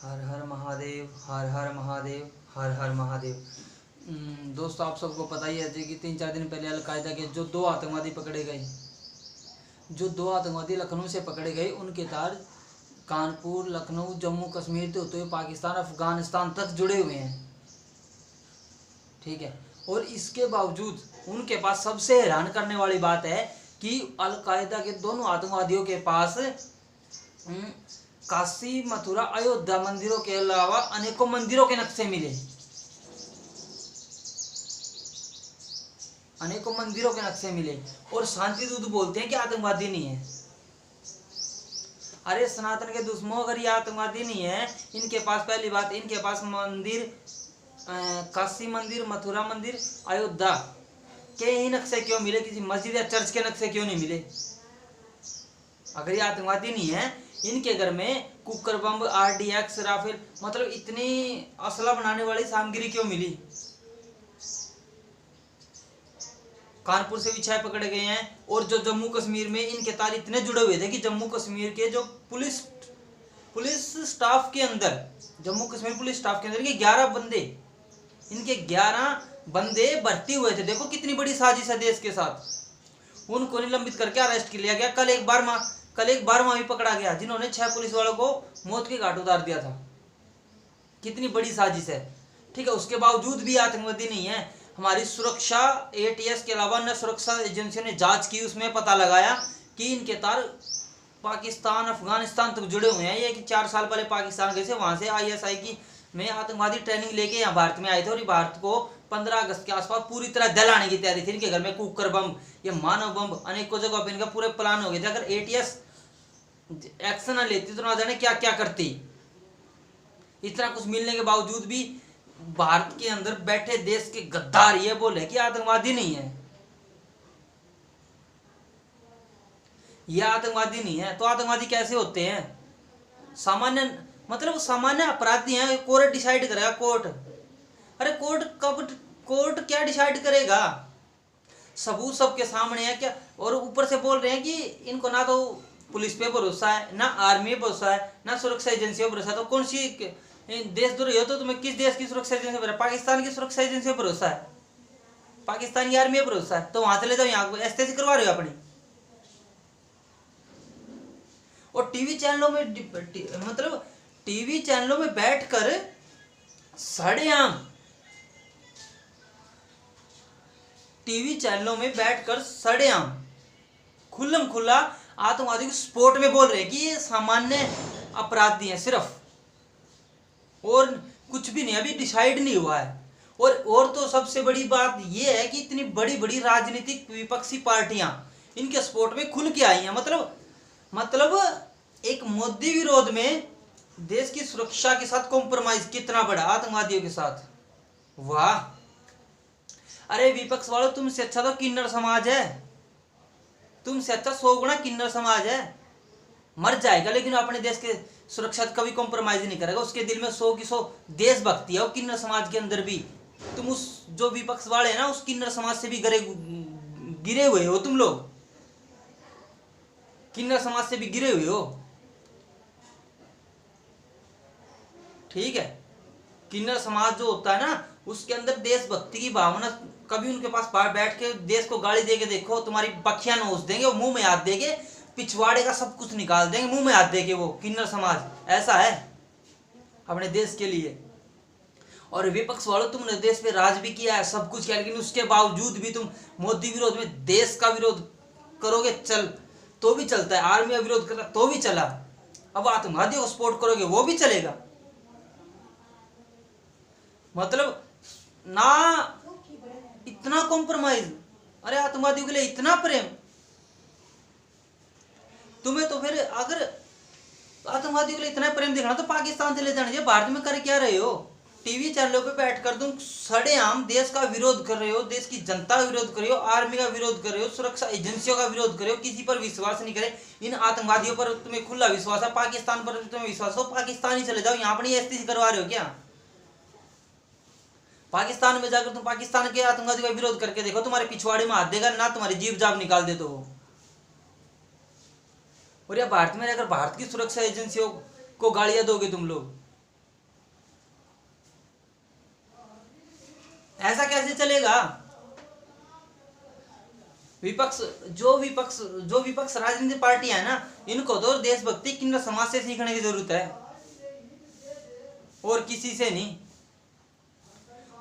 हर हर महादेव, हर हर महादेव, हर हर महादेव। दोस्तों, आप सबको पता ही है कि 3-4 दिन पहले अलकायदा के जो 2 आतंकवादी पकड़े गए, जो 2 आतंकवादी लखनऊ से पकड़े गए, उनके तार कानपुर, लखनऊ, जम्मू कश्मीर से होते हुए पाकिस्तान, अफगानिस्तान तक जुड़े हुए हैं। ठीक है। और इसके बावजूद उनके पास सबसे हैरान करने वाली बात है कि अलकायदा के दोनों आतंकवादियों के पास काशी, मथुरा, अयोध्या मंदिरों के अलावा अनेकों मंदिरों के नक्शे मिले, अनेकों मंदिरों के नक्शे मिले। और शांति दूत बोलते हैं कि आतंकवादी नहीं है। अरे सनातन के दुश्मनों, अगर ये आतंकवादी नहीं है, इनके पास पहली बात, इनके पास मंदिर, काशी मंदिर, मथुरा मंदिर, अयोध्या के ही नक्शे क्यों मिले? किसी मस्जिद या चर्च के नक्शे क्यों नहीं मिले? अगर ये आतंकवादी नहीं है, इनके घर में कुकर बम, RDX, राफेल, मतलब इतनी असला बनाने वाली सामग्री क्यों मिली? कानपुर से भी 6 पकड़े गए हैं। और जो जम्मू कश्मीर में इनके तार इतने जुड़े हुए थे कि जम्मू कश्मीर के जो पुलिस स्टाफ के अंदर, जम्मू कश्मीर पुलिस स्टाफ के अंदर के 11 बंदे, इनके 11 बंदे भर्ती हुए थे। देखो कितनी बड़ी साजिश है देश के साथ। उनको निलंबित करके अरेस्ट किया गया। कल एक 12वां भी पकड़ा गया, जिन्होंने 6 पुलिस वालों को मौत के घाट उतार दिया था। कितनी बड़ी साजिश है। ठीक है। उसके बावजूद भी आतंकवादी नहीं है। हमारी सुरक्षा ATS के अलावा अन्य सुरक्षा एजेंसियों ने जांच की, उसमें पता लगाया कि इनके तार पाकिस्तान, अफगानिस्तान तक जुड़े हुए हैं। ये कि 4 साल पहले पाकिस्तान गए थे, वहां से ISI की में आतंकवादी ट्रेनिंग लेके यहाँ भारत में आए थे। और भारत को 15 अगस्त के आसपास पूरी तरह जलाने की तैयारी थी। इनके घर में कुकर बम, ये मानव बम, अनेकों जगह पर इनका पूरे प्लान हो गए थे। अगर ATS एक्शन न लेती तो ना जाने क्या क्या करती। इतना कुछ मिलने के बावजूद भी भारत के अंदर बैठे देश के गद्दार ये बोले कि आतंकवादी नहीं है, ये आतंकवादी नहीं है। तो आतंकवादी कैसे होते हैं? सामान्य, मतलब सामान्य अपराधी हैं। कोर्ट डिसाइड करेगा, कोर्ट। अरे कोर्ट क्या डिसाइड करेगा? सबूत सबके सामने है क्या? और ऊपर से बोल रहे हैं कि इनको ना तो पुलिस पे भरोसा है, ना आर्मी पे भरोसा है, ना सुरक्षा एजेंसी पे भरोसा है। तो कौन सी देशद्रोही हो तो तुम्हें किस देश की सुरक्षा एजेंसी पर? पाकिस्तान की सुरक्षा एजेंसी पर भरोसा है, पाकिस्तान की आर्मी पे भरोसा है। तो वहां चले जाओ, यहाँ ऐसे करवा रहे हो अपनी। और टीवी चैनलों में मतलब टीवी चैनलों में बैठकर सरेआम, टीवी चैनलों में बैठकर सरेआम खुल्लम खुल्ला आतंकवादी को सपोर्ट में बोल रहे हैं कि ये सामान्य अपराधी हैं सिर्फ, और कुछ भी नहीं, अभी डिसाइड नहीं हुआ है। और तो सबसे बड़ी बात ये है कि इतनी बड़ी बड़ी राजनीतिक विपक्षी पार्टियां इनके सपोर्ट में खुल के आई हैं। मतलब एक मोदी विरोध में देश की सुरक्षा के साथ कॉम्प्रोमाइज कितना बड़ा आतंकवादियों के साथ। वाह! अरे विपक्ष वालों, तुमसे अच्छा तो किन्नर समाज है, तुमसे अच्छा 100 गुना किन्नर समाज है। मर जाएगा लेकिन अपने देश के सुरक्षा कभी कॉम्प्रोमाइज नहीं करेगा। उसके दिल में 100 की 100 देशभक्ति है, वो किन्नर समाज के अंदर भी। तुम उस जो विपक्ष वाले हैं ना, उस किन्नर समाज से भी गिरे हुए हो तुम लोग, किन्नर समाज से भी गिरे हुए हो। ठीक है। किन्नर समाज जो होता है ना, उसके अंदर देशभक्ति की भावना, कभी उनके पास बैठ के देश को गाली दे के देखो, तुम्हारी बखियां नोच देंगे, वो मुंह में हाथ देंगे, पिछवाड़े का सब कुछ निकाल देंगे, मुंह में हाथ देके। वो किन्नर समाज ऐसा है अपने देश के लिए। और विपक्ष वालों, तुमने देश पे राज भी किया है, सब कुछ किया, लेकिन उसके बावजूद भी तुम मोदी विरोध में देश का विरोध करोगे तो भी चलता है, आर्मी का विरोध करता तो भी चला, अब आतंकवादियों को सपोर्ट करोगे वो भी चलेगा। मतलब ना इतना कॉम्प्रोमाइज, अरे आतंकवादियों के लिए इतना प्रेम तुम्हें। तो फिर अगर आतंकवादियों के लिए इतना प्रेम दिखाना तो पाकिस्तान से ले जाना चाहिए। भारत में कर क्या रहे हो? टीवी चैनलों पे बैठकर तुम सरेआम देश का विरोध कर रहे हो, देश की जनता का विरोध कर रहे हो, आर्मी का विरोध कर रहे हो, सुरक्षा एजेंसियों का विरोध कर रहे हो। किसी पर विश्वास नहीं करे। इन आतंकवादियों पर तुम्हें खुला विश्वास है, पाकिस्तान पर तुम्हें विश्वास हो, पाकिस्तान ही चले जाओ। यहाँ पर ऐसी करवा रहे हो क्या? पाकिस्तान में जाकर तुम पाकिस्तान के आतंकवादी का विरोध करके देखो, तुम्हारे पिछवाड़े में हाथ देगा ना, तुम्हारी जीभ जाब निकाल दे तो वो। और या भारत में रहकर भारत की सुरक्षा एजेंसियों को गालियां दोगे तुम लोग। ऐसा कैसे चलेगा? जो विपक्ष राजनीतिक पार्टी है ना, इनको तो देशभक्ति किन्नर समाज से सीखने की जरूरत है, और किसी से नहीं।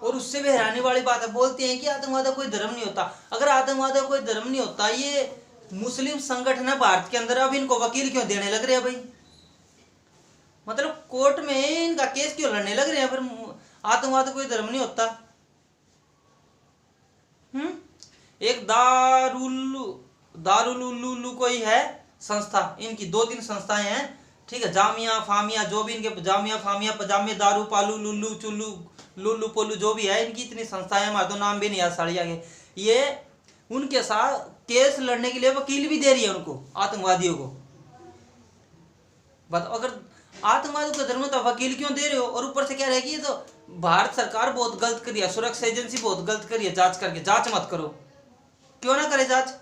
और उससे भी हैरानी वाली बात है, बोलते हैं कि आतंकवाद का कोई धर्म नहीं होता। अगर आतंकवाद का कोई धर्म नहीं होता, ये मुस्लिम संगठन है भारत के अंदर, अब इनको वकील क्यों देने लग रहे हैं भाई? मतलब कोर्ट में इनका केस क्यों लड़ने लग रहे हैं? फिर आतंकवाद का कोई धर्म नहीं होता। एक दारुल उलूल कोई है संस्था, इनकी 2-3 संस्थाएं हैं, ठीक है, जामिया फामिया, जो भी इनके जामिया फामिया पजामे दारू पालू लुल्लू चुल्लू लुल्लू पोलू जो भी है, इनकी इतनी संस्थाएं, हमारे तो नाम भी नहीं याद साड़िया के, ये उनके साथ केस लड़ने के लिए वकील भी दे रही है उनको, आतंकवादियों को। बताओ, अगर आतंकवादियों का धर्म तो वकील क्यों दे रहे हो? और ऊपर से कह रहे हैं कि ये तो भारत सरकार बहुत गलत करी है, सुरक्षा एजेंसी बहुत गलत करी है, जांच करके। जांच मत करो, क्यों ना करे जांच?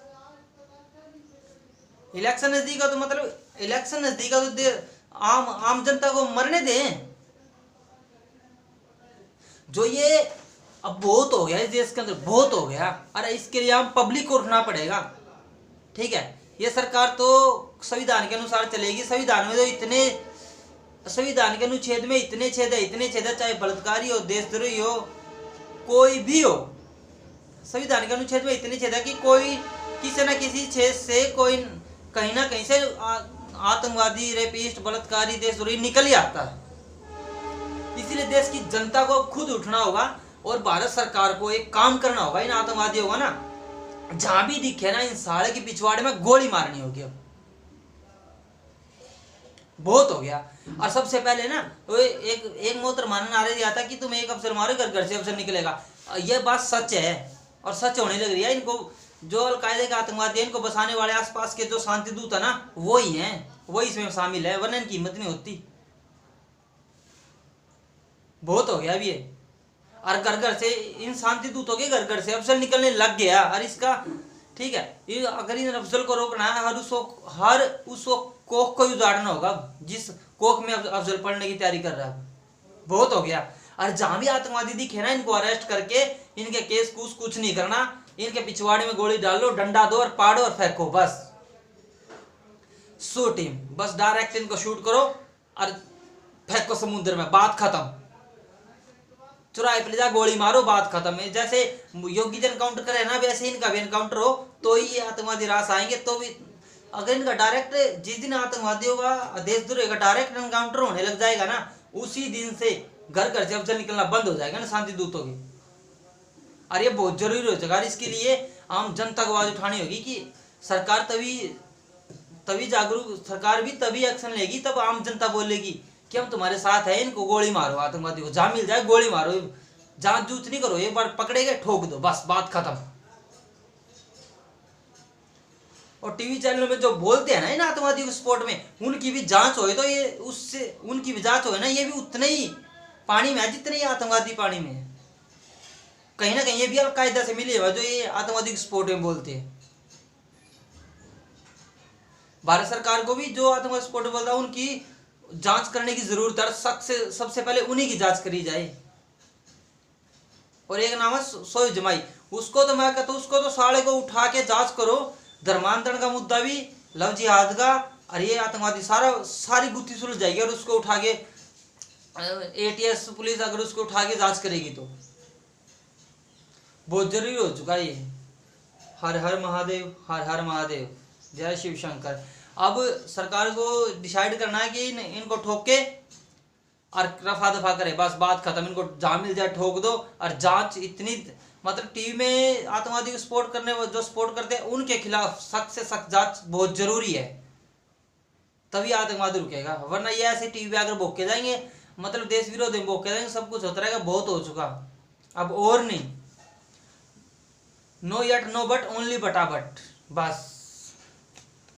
इलेक्शन नजदीक है तो मतलब इलेक्शन नजदीक है तो आम जनता को मरने दें। जो ये अब बहुत हो गया इस देश के अंदर, बहुत हो गया। अरे इसके लिए हम पब्लिक को उठना पड़ेगा, ठीक है। ये सरकार तो संविधान के अनुसार चलेगी। संविधान में तो संविधान के अनुच्छेद में इतने छेद है, चाहे बलात्कारी हो, देशद्रोही हो, कोई भी हो, संविधान के अनुच्छेद में इतने छेद है कि कोई किसी न किसी छेद से कोई कहीं ना कहीं से आतंकवादी, रेपिस्ट, बलात्कारी, देशद्रोही निकल ही आता है। इसीलिए देश की जनता को खुद उठना होगा और भारत सरकार को एक काम करना होगा, इन आतंकवादियों को ना जहां भी दिखे ना, इन साले की पिछवाड़े में गोली मारनी होगी। अब बहुत हो गया। और सबसे पहले ना एक मोहतरमा ने नारे दिया था कि तुम एक अफसर मारो, घर से अफसर निकलेगा। यह बात सच है और सच होने लग रही है। इनको जो अलकायदे के आतंकवादी है, इनको बसाने वाले आसपास के जो शांति दूत है ना, वो ही हैं, वही इसमें शामिल है, वरना इनकी हिम्मत नहीं होती। बहुत हो गया अब ये। और घर से इन शांति दूतों के घर से अफसर निकलने लग गया। और इसका ठीक है, अगर इन अफसर को रोकना है, हर उस कोख को उजाड़ना होगा जिस कोख में अफजल पढ़ने की तैयारी कर रहा है। बहुत हो गया। और जहां भी आतंकवादी दिखे ना, इनको अरेस्ट करके इनके केस कुछ नहीं करना, इनके पिछवाड़े में गोली डालो, डंडा दो और पाड़ो और फेंको, बस शूट हिम, बस डायरेक्ट इनको शूट करो और फेंको समुद्र में, बात खत्म। चुराए पे जा गोली मारो, बात खत्म है। जैसे योगी जी एनकाउंटर करे ना, वैसे इनका भी एनकाउंटर हो तो ही ये आतंकवादी रास आएंगे। तो भी अगर इनका डायरेक्ट, जिस दिन आतंकवादियों का, देशद्रोही का डायरेक्ट एनकाउंटर होने लग जाएगा ना, उसी दिन से घर से अफसर निकलना बंद हो जाएगा ना शांति दूतों की। और ये बहुत जरूरी हो जाएगा। इसके लिए आम जनता को आवाज उठानी होगी कि सरकार तभी जागरूक, सरकार भी तभी एक्शन लेगी, तब आम जनता बोलेगी कि हम तुम्हारे साथ है, इनको गोली मारो, आतंकवादी को जहां मिल जाए गोली मारो, जांच जूच नहीं करो, एक बार पकड़े गए ठोक दो, बस बात खत्म। और टीवी चैनल में जो बोलते हैं ना इन आतंकवादी को सपोर्ट में, उनकी भी जांच होए तो ये उससे उनकी भी जांच होए ना, ये भी उतने ही पानी में है जितने ही आतंकवादी पानी में है। कहीं ना कहीं ये भी अलकायदा से मिले हुआ जो ये आतंकवादी को सपोर्ट में बोलते हैं। भारत सरकार को भी जो आतंकवादी सपोर्ट में बोलता है उनकी जांच करने की जरूरत है। सबसे पहले उन्हीं की जांच करी जाए। और एक नाम है सोई जमाई, उसको तो मैं कहता हूँ, उसको तो साले को उठा के जांच करो। धर्मांतरण का मुद्दा भी, लव जिहाद का, और ये आतंकवादी सारी गुत्थी सुलझ जाएगी। और उसको उठा के ATS पुलिस अगर उसको उठा के जांच करेगी तो बहुत जरूरी हो चुका है ये। हर हर महादेव, हर हर महादेव, जय शिव शंकर। अब सरकार को डिसाइड करना है कि इनको ठोक के और रफा दफा करे, बस बात खत्म। इनको जहां मिल जाए ठोक दो। और जांच इतनी, मतलब टीवी में आतंकवादी को सपोर्ट करने, जो सपोर्ट करते हैं उनके खिलाफ सख्त से सख्त जांच बहुत जरूरी है, तभी आतंकवादी रुकेगा। वरना ये ऐसे टीवी पे अगर भोग के जाएंगे, मतलब देश विरोध में भोग के जाएंगे, सब कुछ होता रहेगा। बहुत हो चुका अब, और नहीं। No yet no but, only बटा बट, बस।